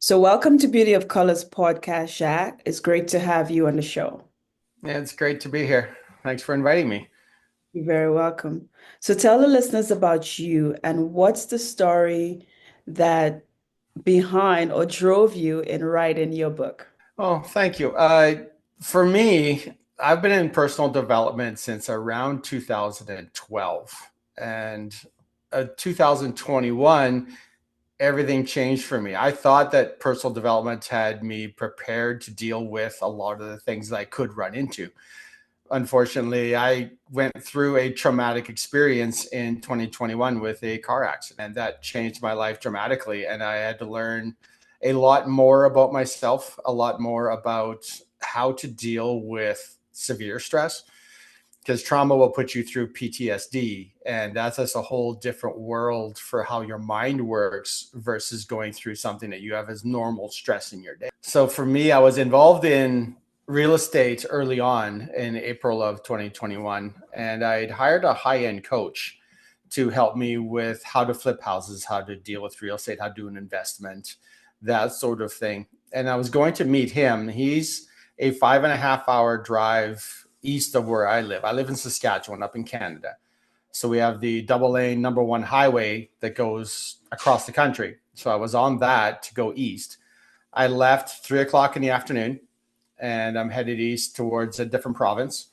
So, welcome to Beauty of Colors podcast, Jacques. It's great to have you on the show. Yeah, it's great to be here. Thanks for inviting me. You're very welcome. So, tell the listeners about you and what's the story that behind or drove you in writing your book? Oh, thank you. For me, I've been in personal development since around 2012. And 2021, everything changed for me. I thought that personal development had me prepared to deal with a lot of the things that I could run into. Unfortunately, I went through a traumatic experience in 2021 with a car accident, and that changed my life dramatically. And I had to learn a lot more about myself, a lot more about how to deal with severe stress, because trauma will put you through PTSD. And that's just a whole different world for how your mind works versus going through something that you have as normal stress in your day. So for me, I was involved in real estate early on in April of 2021, and I'd hired a high end coach to help me with how to flip houses, how to deal with real estate, how to do an investment, that sort of thing. And I was going to meet him. He's a 5.5 hour drive east of where I live. I live in Saskatchewan, up in Canada. So we have the double lane number one highway that goes across the country. So I was on that to go east. I left 3 o'clock in the afternoon and I'm headed east towards a different province.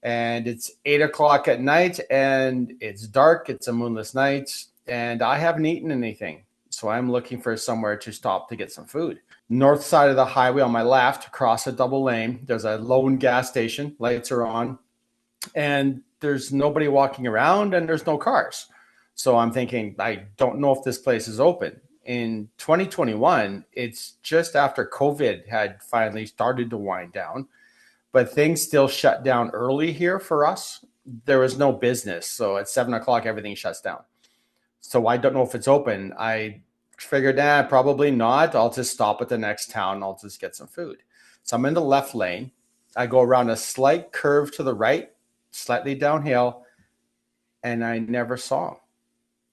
And it's 8 o'clock at night and it's dark. It's a moonless night and I haven't eaten anything. So I'm looking for somewhere to stop to get some food. North side of the highway on my left, across a double lane, there's a lone gas station. Lights are on and there's nobody walking around and there's no cars. So I'm thinking, I don't know if this place is open. In 2021, it's just after COVID had finally started to wind down, but things still shut down early here for us. There was no business. So at 7 o'clock, everything shuts down. So I don't know if it's open. I figured, probably not. I'll just stop at the next town. I'll just get some food. So I'm in the left lane. I go around a slight curve to the right, slightly downhill, and I never saw him.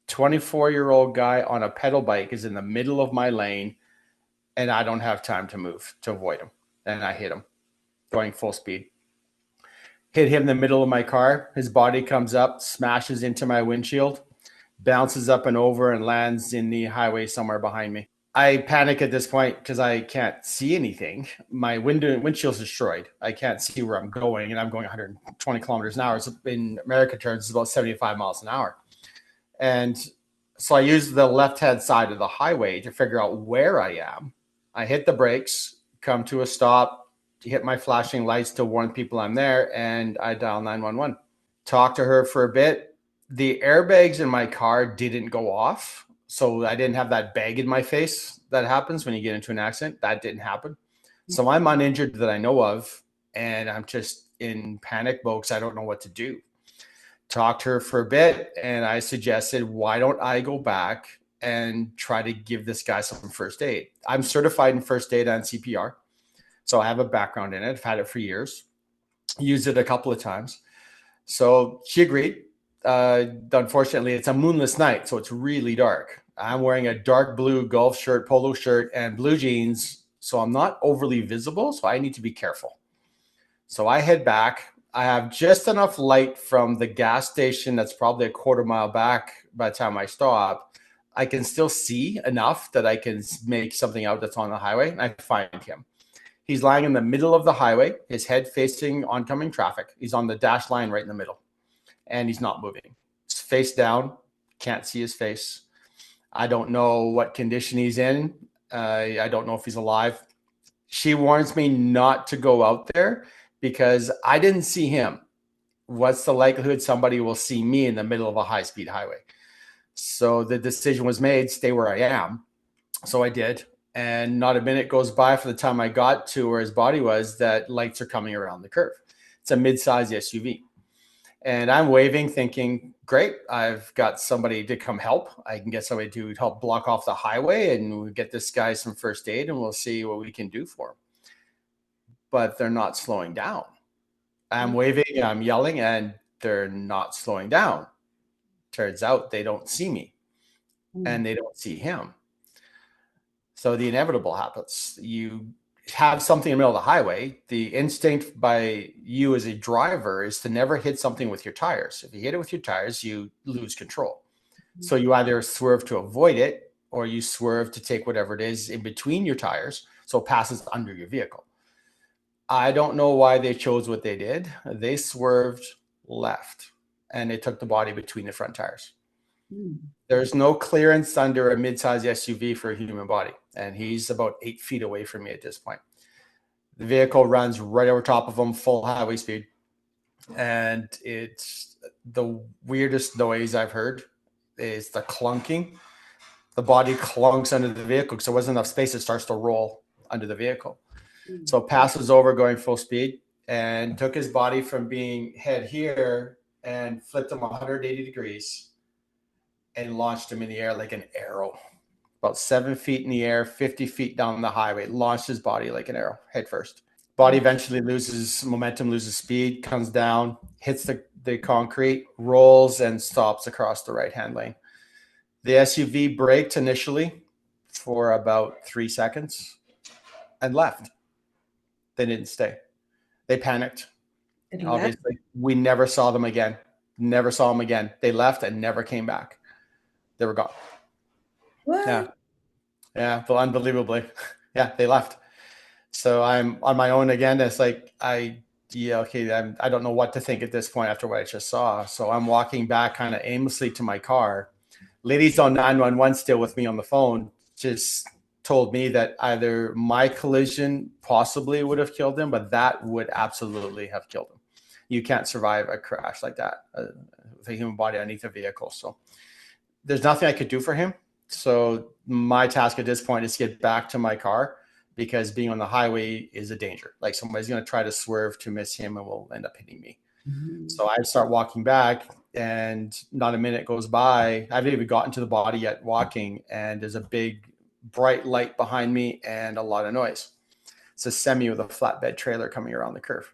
24-year-old guy on a pedal bike is in the middle of my lane, and I don't have time to move to avoid him. And I hit him going full speed. Hit him in the middle of my car. His body comes up, smashes into my windshield, bounces up and over, and lands in the highway somewhere behind me. I panic at this point because I can't see anything. My windshield's destroyed. I can't see where I'm going, and I'm going 120 kilometers an hour. So in American terms, it's about 75 miles an hour. And so I use the left-hand side of the highway to figure out where I am. I hit the brakes, come to a stop, hit my flashing lights to warn people I'm there, and I dial 911. Talk to her for a bit. The airbags in my car didn't go off, so I didn't have that bag in my face that happens when you get into an accident. That didn't happen. So I'm uninjured that I know of, and I'm just in panic mode because I don't know what to do. Talked to her for a bit, and I suggested, why don't I go back and try to give this guy some first aid? I'm certified in first aid and CPR, so I have a background in it. I've had it for years, used it a couple of times. So she agreed. Unfortunately, it's a moonless night, so it's really dark. I'm wearing a dark blue golf shirt, polo shirt, and blue jeans, so I'm not overly visible, so I need to be careful. So I head back. I have just enough light from the gas station that's probably a quarter mile back by the time I stop. I can still see enough that I can make something out that's on the highway, and I find him. He's lying in the middle of the highway, his head facing oncoming traffic. He's on the dash line right in the middle, and he's not moving. He's face down, can't see his face. I don't know what condition he's in. I don't know if he's alive. She warns me not to go out there because I didn't see him. What's the likelihood somebody will see me in the middle of a high-speed highway? So the decision was made, stay where I am. So I did. And not a minute goes by from the time I got to where his body was that lights are coming around the curve. It's a mid-size SUV. And I'm waving, thinking, great, I've got somebody to come help. I can get somebody to help block off the highway and we'll get this guy some first aid and we'll see what we can do for him. But they're not slowing down. I'm waving, I'm yelling, and they're not slowing down. Turns out they don't see me and they don't see him. So the inevitable happens. You have something in the middle of the highway. The instinct by you as a driver is to never hit something with your tires. If you hit it with your tires, you lose control. So you either swerve to avoid it, or you swerve to take whatever it is in between your tires so it passes under your vehicle. I don't know why they chose what they did. They swerved left and they took the body between the front tires. Mm. There's no clearance under a mid-size SUV for a human body, and he's about 8 feet away from me at this point. The vehicle runs right over top of him, full highway speed, and it's the weirdest noise I've heard is the clunking. The body clunks under the vehicle because there wasn't enough space. It starts to roll under the vehicle. Mm. So passes over going full speed and took his body from being head here and flipped him 180 degrees and launched him in the air like an arrow. About 7 feet in the air, 50 feet down the highway, launched his body like an arrow, head first. Body eventually loses momentum, loses speed, comes down, hits the concrete, rolls, and stops across the right-hand lane. The SUV braked initially for about 3 seconds and left. They didn't stay. They panicked. It left. Obviously, we never saw them again. Never saw them again. They left and never came back. They were gone. What? Yeah. Yeah. But unbelievably. Yeah. They left. So I'm on my own again. It's like, yeah, okay. I don't know what to think at this point after what I just saw. So I'm walking back kind of aimlessly to my car. Ladies on 911 still with me on the phone just told me that either my collision possibly would have killed him, but that would absolutely have killed him. You can't survive a crash like that with a human body underneath a vehicle. So there's nothing I could do for him. So my task at this point is to get back to my car because being on the highway is a danger. Like somebody's going to try to swerve to miss him and will end up hitting me. Mhm. So I start walking back and not a minute goes by. I haven't even gotten to the body yet walking. And there's a big bright light behind me and a lot of noise. It's a semi with a flatbed trailer coming around the curve.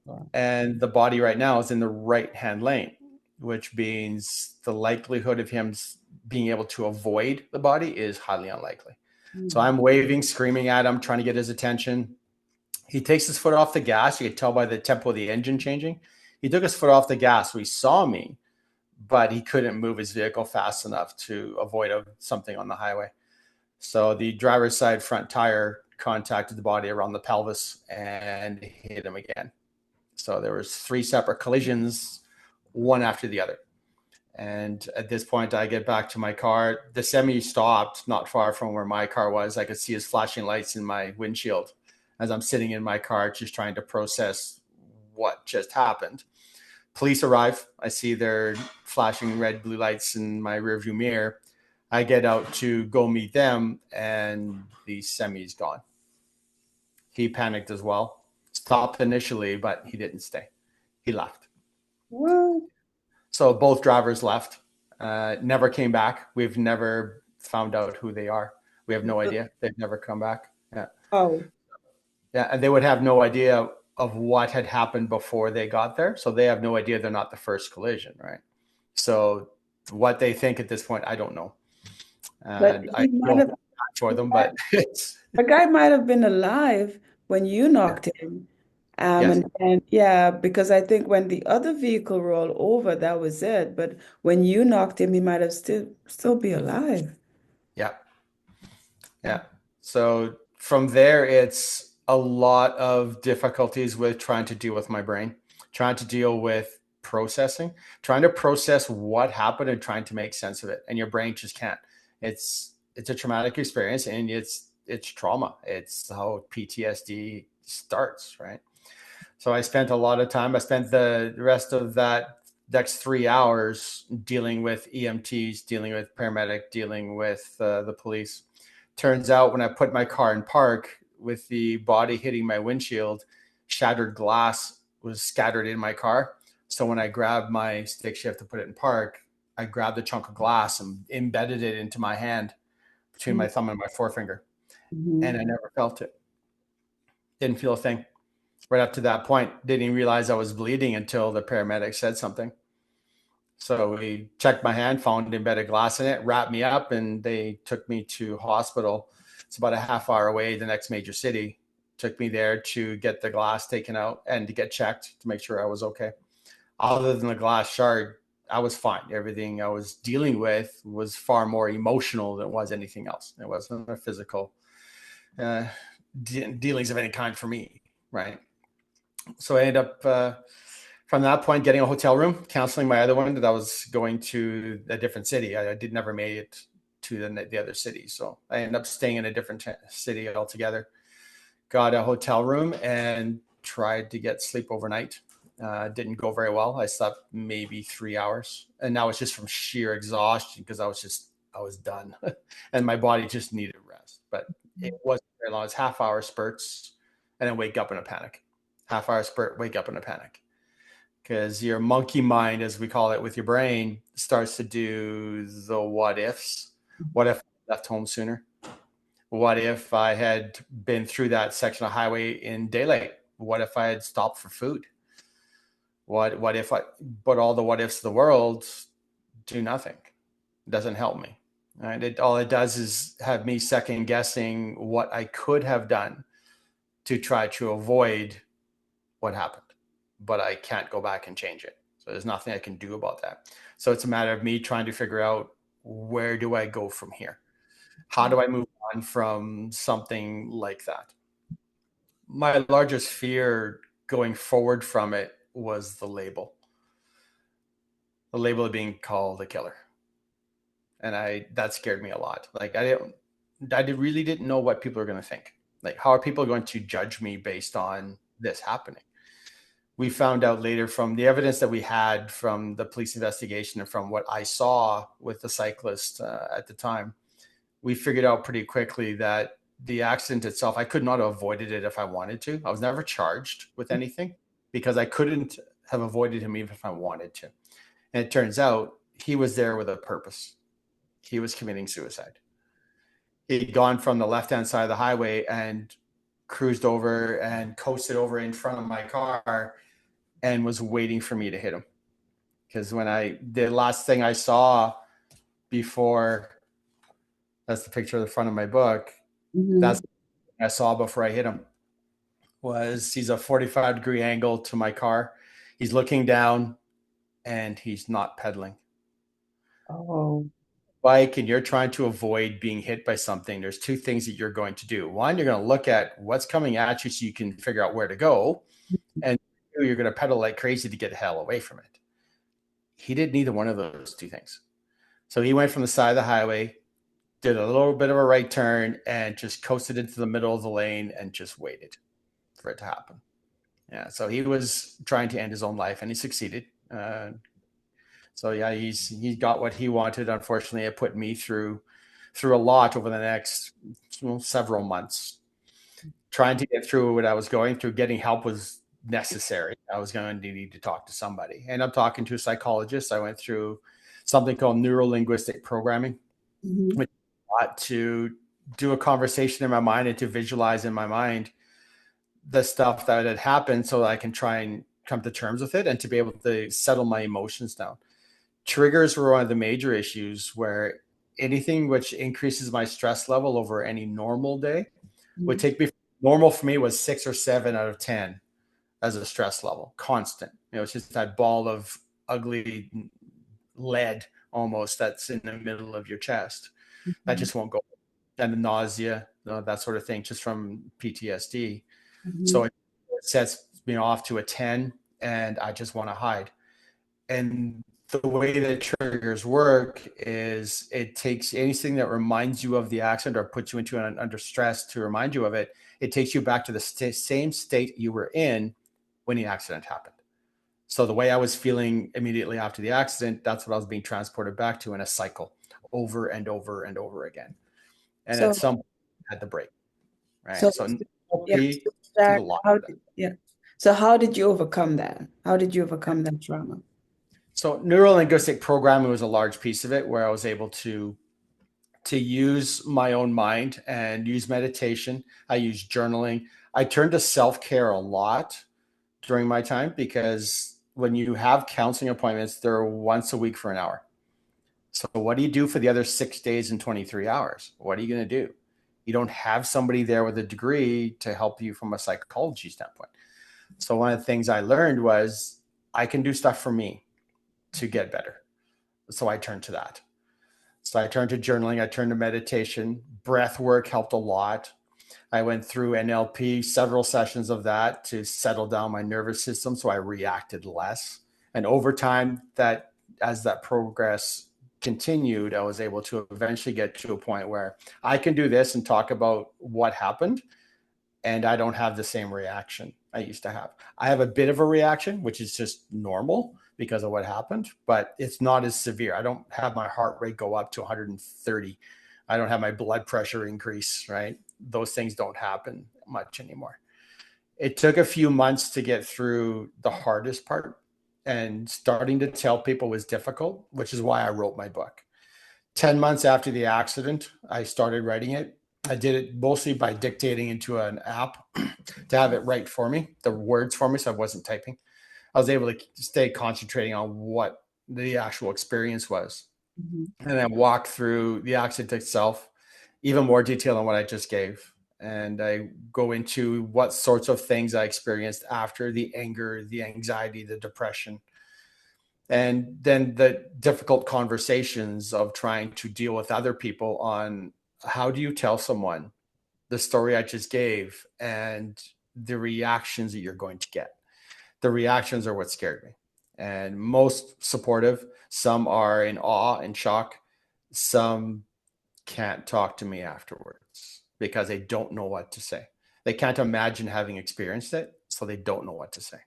Wow. And the body right now is in the right-hand lane, which means the likelihood of him being able to avoid the body is highly unlikely. So Mm. I'm waving, screaming at him, trying to get his attention. He takes his foot off the gas. You could tell by the tempo of the engine changing. He took his foot off the gas. So he saw me, but he couldn't move his vehicle fast enough to avoid something on the highway. So the driver's side front tire contacted the body around the pelvis and hit him again. So there was 3 separate collisions, one after the other. And at this point, I get back to my car. The semi stopped not far from where my car was. I could see his flashing lights in my windshield as I'm sitting in my car, just trying to process what just happened. Police arrive. I see their flashing red, blue lights in my rearview mirror. I get out to go meet them, and the semi's gone. He panicked as well. Stopped initially, but he didn't stay. He left. What? So both drivers left, never came back. We've never found out who they are. We have no idea. They've never come back. Yeah. Oh, Yeah. And they would have no idea of what had happened before they got there. So they have no idea they're not the first collision, right? So what they think at this point, I don't know. but And I he might feel have, bad for them, but it's, the guy might have been alive when you knocked him. yes. And yeah, because I think when the other vehicle rolled over, that was it. But when you knocked him, he might have still be alive. Yeah. Yeah. So from there, it's a lot of difficulties with trying to deal with my brain, trying to deal with processing, trying to process what happened and trying to make sense of it. And your brain just can't. It's a traumatic experience and it's trauma. It's how PTSD starts, right? So I spent a lot of time. I spent the rest of that next 3 hours dealing with EMTs, dealing with paramedic, dealing with the police. Turns out when I put my car in park with the body hitting my windshield, shattered glass was scattered in my car. So when I grabbed my stick shift to put it in park, I grabbed a chunk of glass and embedded it into my hand between my thumb and my forefinger. And Mhm. I never felt it. Didn't feel a thing. Right up to that point, didn't even realize I was bleeding until the paramedic said something. So we checked my hand, found embedded glass in it, wrapped me up, and they took me to hospital. It's about a half hour away, the next major city. Took me there to get the glass taken out and to get checked to make sure I was okay. Other than the glass shard, I was fine. Everything I was dealing with was far more emotional than it was anything else. It wasn't a physical uh, dealings of any kind for me, right? So I ended up from that point getting a hotel room, counseling my other one that I was going to a different city. I did never made it to the other city, so I ended up staying in a different city altogether. Got a hotel room and tried to get sleep overnight. Didn't go very well. I slept maybe 3 hours, and that was just from sheer exhaustion because I was done, and my body just needed rest. But it wasn't very long. It's half-hour spurts, and then wake up in a panic. Half-hour spurt, wake up in a panic because your monkey mind, as we call it, with your brain starts to do the what ifs. What if I left home sooner? What if I had been through that section of highway in daylight? What if I had stopped for food? What if I, but all the what ifs of the world do nothing. It doesn't help me. Right? All it does is have me second guessing what I could have done to try to avoid what happened, but I can't go back and change it. So there's nothing I can do about that. So it's a matter of me trying to figure out, where do I go from here? How do I move on from something like that? My largest fear going forward from it was the label of being called a killer. And that scared me a lot. Like really didn't know what people are going to think. Like, how are people going to judge me based on this happening? We found out later from the evidence that we had from the police investigation and from what I saw with the cyclist at the time, we figured out pretty quickly that the accident itself, I could not have avoided it if I wanted to. I was never charged with anything because I couldn't have avoided him even if I wanted to. And it turns out he was there with a purpose. He was committing suicide. He'd gone from the left-hand side of the highway and cruised over and coasted over in front of my car and was waiting for me to hit him. Because the last thing I saw before, that's the picture of the front of my book, that's Mhm. what I saw before I hit him, was he's a 45-degree angle to my car. He's looking down and he's not pedaling. Oh. Bike and you're trying to avoid being hit by something, there's two things that you're going to do. One, you're going to look at what's coming at you so you can figure out where to go. And two, you're going to pedal like crazy to get the hell away from it. He did neither one of those two things. So he went from the side of the highway, did a little bit of a right turn, and just coasted into the middle of the lane and just waited for it to happen. Yeah, so he was trying to end his own life, and he succeeded. So yeah, he got what he wanted. Unfortunately, it put me through a lot over the next several months. Trying to get through what I was going through, getting help was necessary. I was going to need to talk to somebody, and I'm talking to a psychologist. I went through something called neuro-linguistic programming, Mhm. which to do a conversation in my mind and to visualize in my mind the stuff that had happened so that I can try and come to terms with it and to be able to settle my emotions down. Triggers were one of the major issues where anything which increases my stress level over any normal day would Mhm. take me, normal for me was 6 or 7 out of 10 as a stress level, constant. It's just that ball of ugly lead almost that's in the middle of your chest that Mhm. just won't go. And the nausea, that sort of thing, just from PTSD. So Mhm. it sets me off to a 10, and I just want to hide. And the way that triggers work is it takes anything that reminds you of the accident or puts you into under stress to remind you of it. It takes you back to the same state you were in when the accident happened. So the way I was feeling immediately after the accident, that's what I was being transported back to in a cycle over and over and over again. And at So, some point, I had the break, so right? So yeah, NLP so did a Jack, lot how of that. did, yeah. So how did you overcome that? How did you overcome that trauma? So neuro-linguistic programming was a large piece of it, where I was able to use my own mind and use meditation. I use journaling. I turned to self-care a lot during my time because when you have counseling appointments, they're once a week for an hour. So what do you do for the other 6 days and 23 hours? What are you going to do? You don't have somebody there with a degree to help you from a psychology standpoint. So one of the things I learned was I can do stuff for me to get better. So I turned to that. So I turned to journaling, I turned to meditation. Breath work helped a lot. I went through NLP, several sessions of that to settle down my nervous system so I reacted less. And over time, that as that progress continued, I was able to eventually get to a point where I can do this and talk about what happened, and I don't have the same reaction I used to have. I have a bit of a reaction, which is just normal because of what happened, but it's not as severe. I don't have my heart rate go up to 130. I don't have my blood pressure increase, right? Those things don't happen much anymore. It took a few months to get through the hardest part, and starting to tell people was difficult, which is why I wrote my book. 10 months after the accident, I started writing it. I did it mostly by dictating into an app to have it write for me, the words for me, so I wasn't typing. I was able to stay concentrating on what the actual experience was. Mhm. And then walk through the accident itself, even more detail than what I just gave. And I go into what sorts of things I experienced after: the anger, the anxiety, the depression, and then the difficult conversations of trying to deal with other people on how do you tell someone the story I just gave and the reactions that you're going to get. The reactions are what scared me. And most supportive, some are in awe and shock, some can't talk to me afterwards because they don't know what to say. They can't imagine having experienced it, so they don't know what to say.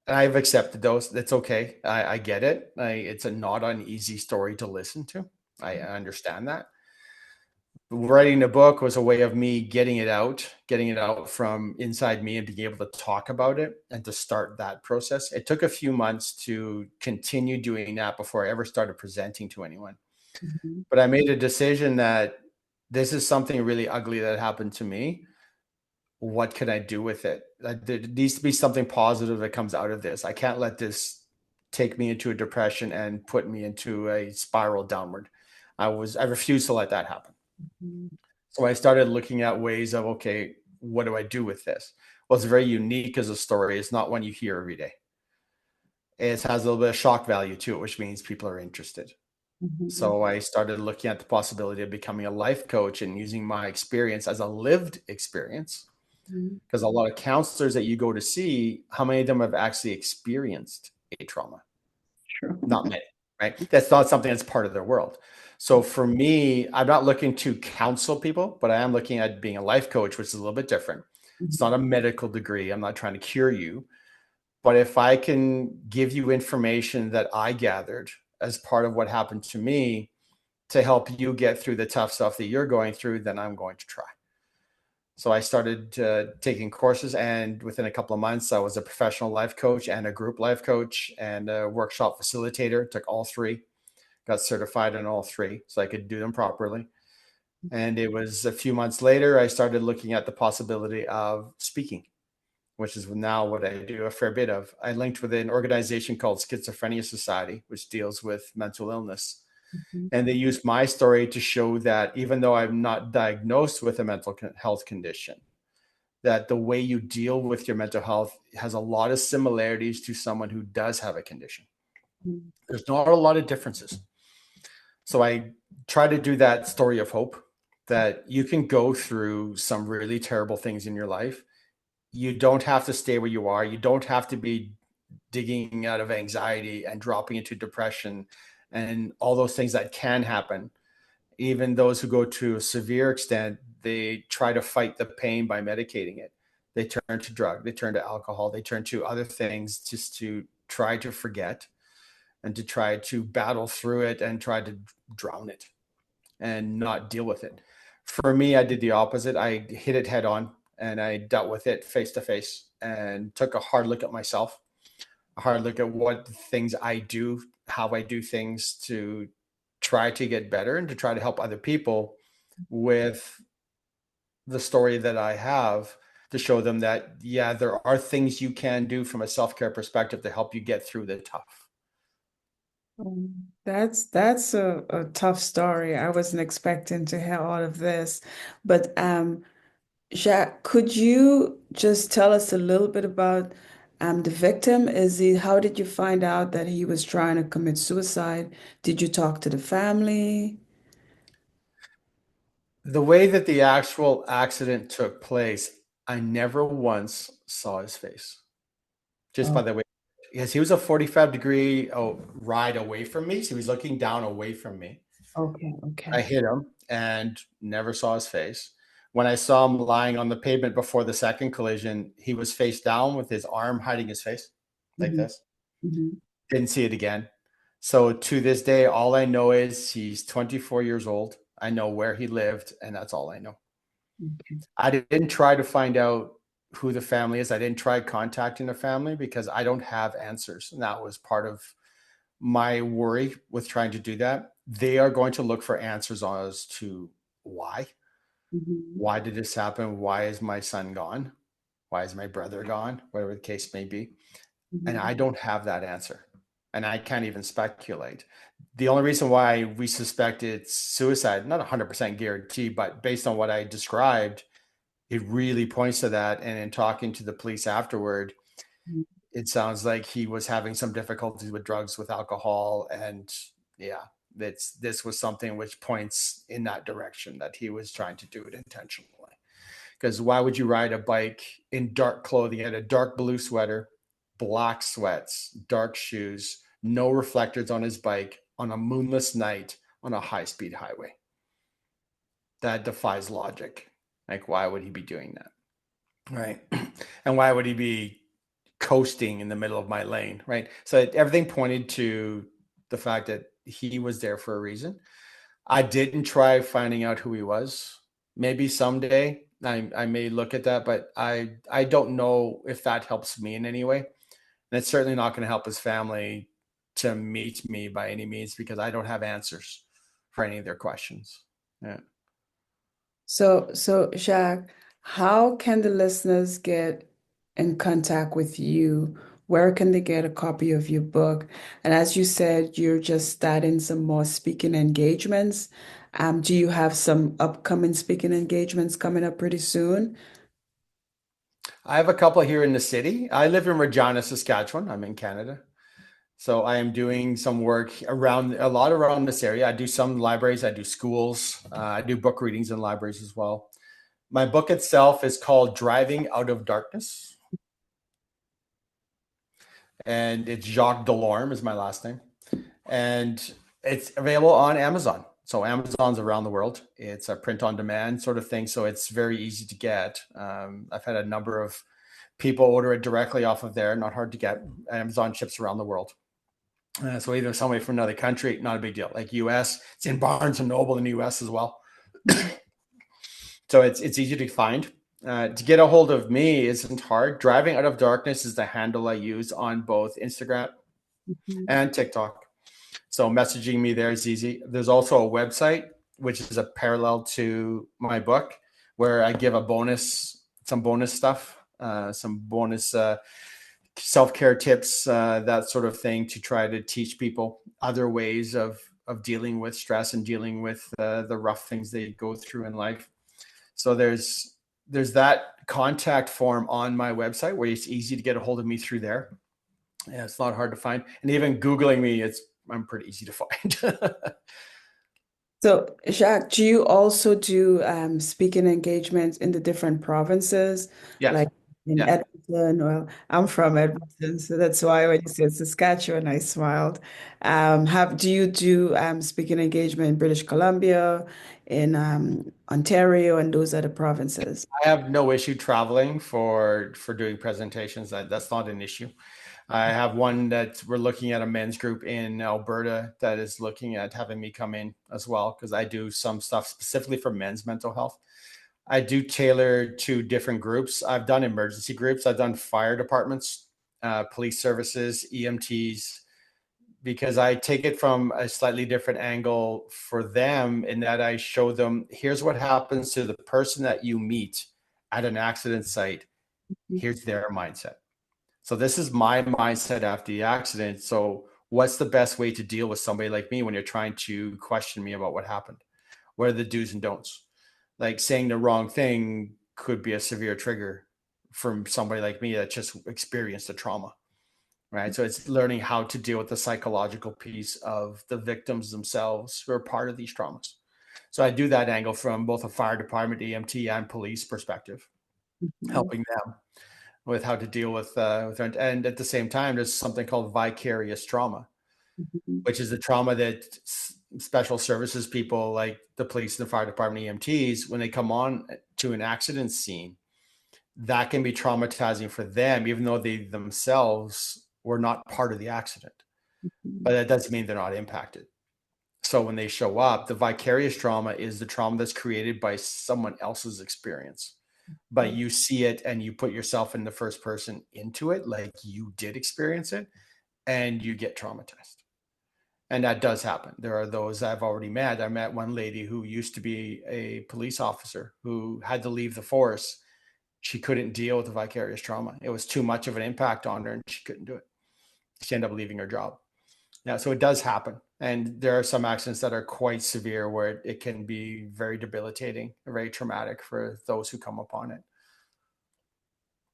I've accepted those. That's okay. I get it. It's a not an easy story to listen to. I understand that. Writing the book was a way of me getting it out from inside me and being able to talk about it and to start that process. It took a few months to continue doing that before I ever started presenting to anyone. Mhm. But I made a decision that this is something really ugly that happened to me. What can I do with it? There needs to be something positive that comes out of this. I can't let this take me into a depression and put me into a spiral downward. I refused to let that happen. Mhm. So I started looking at ways of, okay, what do I do with this? Well, it's very unique as a story. It's not one you hear every day. It has a little bit of shock value to it, which means people are interested. Mhm. So I started looking at the possibility of becoming a life coach and using my experience as a lived experience. Mhm. Because a lot of counselors that you go to see, how many of them have actually experienced a trauma? True. Not many, right? That's not something that's part of their world. So for me, I'm not looking to counsel people, but I am looking at being a life coach, which is a little bit different. It's Mhm. not a medical degree. I'm not trying to cure you. But if I can give you information that I gathered as part of what happened to me to help you get through the tough stuff that you're going through, then I'm going to try. So I started taking courses, and within a couple of months, I was a professional life coach and a group life coach and a workshop facilitator. Took all three, got certified in all three so I could do them properly. And it was a few months later, I started looking at the possibility of speaking, which is now what I do a fair bit of. I linked with an organization called Schizophrenia Society, which deals with mental illness. Mhm. And they used my story to show that even though I'm not diagnosed with a mental health condition, that the way you deal with your mental health has a lot of similarities to someone who does have a condition. Mhm. There's not a lot of differences. So I try to do that story of hope that you can go through some really terrible things in your life. You don't have to stay where you are. You don't have to be digging out of anxiety and dropping into depression and all those things that can happen. Even those who go to a severe extent, they try to fight the pain by medicating it. They turn to drug, they turn to alcohol, they turn to other things just to try to forget and to try to battle through it and try to drown it and not deal with it. For me, I did the opposite. I hit it head on and I dealt with it face to face and took a hard look at myself, a hard look at what things I do, how I do things to try to get better and to try to help other people with the story that I have to show them that, yeah, there are things you can do from a self care perspective to help you get through the tough. That's a tough story. I wasn't expecting to hear all of this. But Jacques, could you just tell us a little bit about the victim? How did you find out that he was trying to commit suicide? Did you talk to the family? The way that the actual accident took place, I never once saw his face. Just by Oh, the way, because he was a 45-degree ride away from me. So he was looking down away from me. okay, okay. I hit him and never saw his face. When I saw him lying on the pavement before the second collision, he was face down with his arm hiding his face like Hmm. this. Hmm. Didn't see it again. So to this day, all I know is he's 24 years old. I know where he lived, and that's all I know. Okay. I didn't try to find out who the family is. I didn't try contacting the family because I don't have answers. And that was part of my worry with trying to do that. They are going to look for answers as to why. Hmm. Why did this happen? Why is my son gone? Why is my brother gone? Whatever the case may be. And Hmm. I don't have that answer. And I can't even speculate. The only reason why we suspect it's suicide, not 100% guarantee, but based on what I described, it really points to that. And in talking to the police afterward, it sounds like he was having some difficulties with drugs, with alcohol, and yeah, this was something which points in that direction that he was trying to do it intentionally. Because why would you ride a bike in dark clothing, and a dark blue sweater, black sweats, dark shoes, no reflectors on his bike on a moonless night on a high speed highway? That defies logic. Like, why would he be doing that? Right. And why would he be coasting in the middle of my lane? Right. So everything pointed to the fact that he was there for a reason. I didn't try finding out who he was. Maybe someday I may look at that, but I don't know if that helps me in any way. And it's certainly not going to help his family to meet me by any means because I don't have answers for any of their questions. Yeah. So Jacques, how can the listeners get in contact with you? Where can they get a copy of your book? And as you said, you're just starting some more speaking engagements. Do you have some upcoming speaking engagements coming up pretty soon? I have a couple here in the city. I live in Regina, Saskatchewan. I'm in Canada. So I am doing some work around a lot around this area. I do some libraries, I do schools, I do book readings in libraries as well. My book itself is called Driving Out of Darkness, and it's Jacques Delorme is my last name, and it's available on Amazon. So Amazon's around the world. It's a print on demand sort of thing, so it's very easy to get. I've had a number of people order it directly off of there. Not hard to get. Amazon ships around the world. So even somebody from another country, not a big deal. Like US, it's in Barnes and Noble in the US as well. So it's easy to find. To get a hold of me isn't hard. Driving Out of Darkness is the handle I use on both Instagram Mhm. and TikTok. So messaging me there is easy. There's also a website which is a parallel to my book where I give some bonus stuff, some bonus self-care tips, that sort of thing, to try to teach people other ways of dealing with stress and dealing with the rough things they go through in life. So there's that contact form on my website where it's easy to get a hold of me through there. Yeah, it's not hard to find, and even Googling me, I'm pretty easy to find. So, Jacques, do you also do speaking engagements in the different provinces, Yes. like in Yeah. Edmonton? Well, I'm from Edmonton, so that's why when you said Saskatchewan, I smiled. Do you do speaking engagement in British Columbia, in Ontario, and those other provinces? I have no issue traveling for doing presentations. That's not an issue. I have one that we're looking at, a men's group in Alberta that is looking at having me come in as well because I do some stuff specifically for men's mental health. I do tailor to different groups. I've done emergency groups. I've done fire departments, police services, EMTs, because I take it from a slightly different angle for them in that I show them here's what happens to the person that you meet at an accident site. Here's their mindset. So this is my mindset after the accident. So What's the best way to deal with somebody like me when you're trying to question me about what happened? What are the do's and don'ts? Like saying the wrong thing could be a severe trigger from somebody like me that just experienced a trauma, right? So it's learning how to deal with the psychological piece of the victims themselves who are part of these traumas. So I do that angle from both a fire department, EMT, and police perspective, Mhm. helping them with how to deal with and at the same time, there's something called vicarious trauma, Mhm. which is the trauma that special services people like the police and the fire department, EMTs, when they come on to an accident scene, that can be traumatizing for them, even though they themselves were not part of the accident. But that doesn't mean they're not impacted. So when they show up, the vicarious trauma is the trauma that's created by someone else's experience. But you see it and you put yourself in the first person into it, like you did experience it, and you get traumatized. And that does happen. There are those I've already met. I met one lady who used to be a police officer who had to leave the force. She couldn't deal with the vicarious trauma. It was too much of an impact on her and she couldn't do it. She ended up leaving her job. Yeah, so it does happen. And there are some accidents that are quite severe where it can be very debilitating, very traumatic for those who come upon it.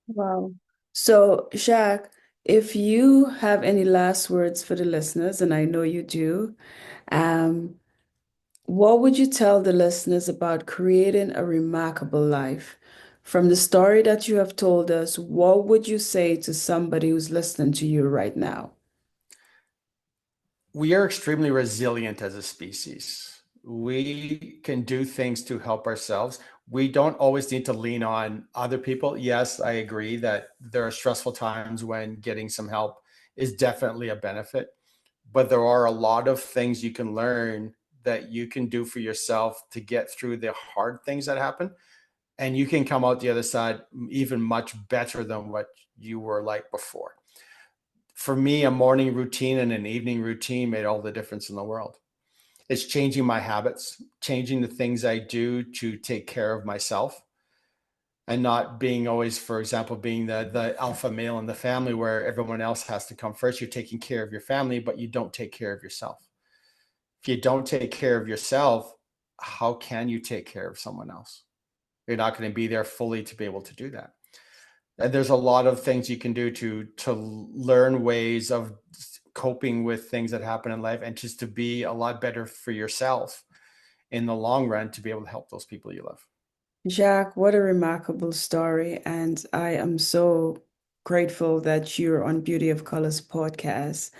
Wow. So, Jacques, if you have any last words for the listeners, and I know you do, um, what would you tell the listeners about creating a remarkable life? From the story that you have told us, what would you say to somebody who's listening to you right now? We are extremely resilient as a species. We can do things to help ourselves. We don't always need to lean on other people. Yes, I agree that there are stressful times when getting some help is definitely a benefit, but there are a lot of things you can learn that you can do for yourself to get through the hard things that happen. And you can come out the other side even much better than what you were like before. For me, a morning routine and an evening routine made all the difference in the world. It's changing my habits, changing the things I do to take care of myself and not being always, for example, being the alpha male in the family where everyone else has to come first. You're taking care of your family, but you don't take care of yourself. If you don't take care of yourself, how can you take care of someone else? You're not going to be there fully to be able to do that. And there's a lot of things you can do to learn ways of coping with things that happen in life and just to be a lot better for yourself in the long run to be able to help those people you love. Jacques, what a remarkable story. And I am so grateful that you're on Beauty of Colors podcast.